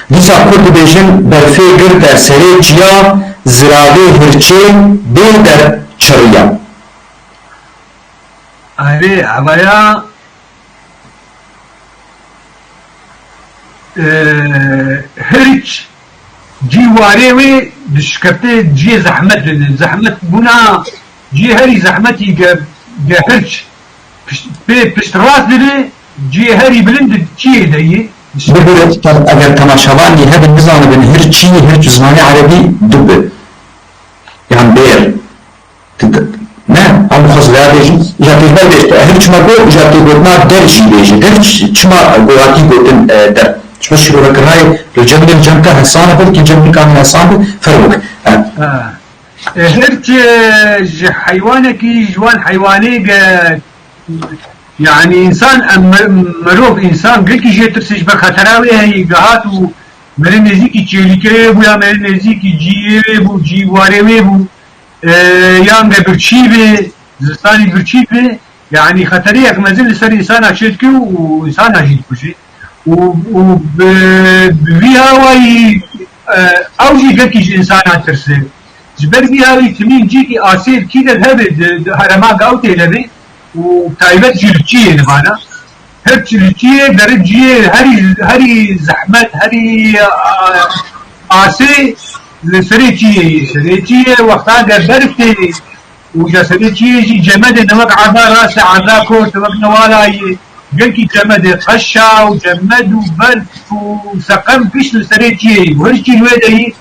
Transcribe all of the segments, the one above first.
دیسا کرد بیجن برفی گرد سری جیا زراوی هرچه بین در چریا. آره اویا هرچ جیواره و دشکرته جی زحمت بنا جی هری زحمتی گه هرچ پشت راست داره جی هری بلند چیه دهیه ببرد اگر تماشاوانی هذا النظام بين هرچی هرچ زمانی عربی دب يعني بير نه هم خاص لا بيجي جاتي بل بيجي هرچ ما گو جاتي گوتنا درجی بيجي هرچ چما گواتی گوتن در شو شروع كراي الجمل الجمكة حسانة بل الجمل كان حسانة فرق هرچ حيوانك جوان حيواني يعني انسان مروف انسان قلت جي ترسج بخطراوي هي قهات و مرن نزيكي تشيليكي بو يا مرن نزيكي جي بو جي واري بو يان برشي بي زستاني برشي بي يعني خطريك مازال لسر انسان اشيلكي وانسان اجيل كشي و بيها واي اوجي قلت انسان ترسل جبر بيها واي تمين جيكي اسير كده هبد هرما قاوتي لبي وتايبت جلتشيه نبانا هر جلتشيه درجيه هري زحمت هري آسي لسريتشيه وقتها برفتي وجا سريتشيه جي جمد نوك عبا راس عبا كورت وقت نوالاي قلكي جمد قشا وجمد وبرف وسقم كش لسريتشيه وهرشي الويدهي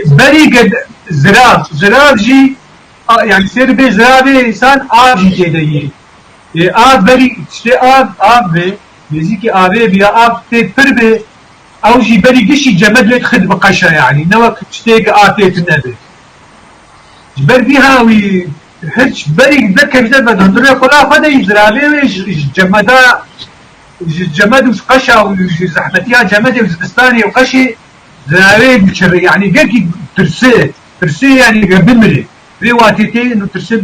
بري قد زراب جي يعني سير بي زرابي انسان آب جي تيدهي آب بري تشتي آب بي نزيكي آبي بيا آب تيد بي او جي بري قشي جمد ليت خد بقشا يعني نوك تشتيك آتيت النبي جبر بيها وي هرش بري ذكر زبد هندريا كلها فدا زرابي جمد وقشا وزحمتيها جمد وزبستاني وقشي زرابي بشري يعني قلكي ترسي يعني بمري ريواتيتي انه ترسل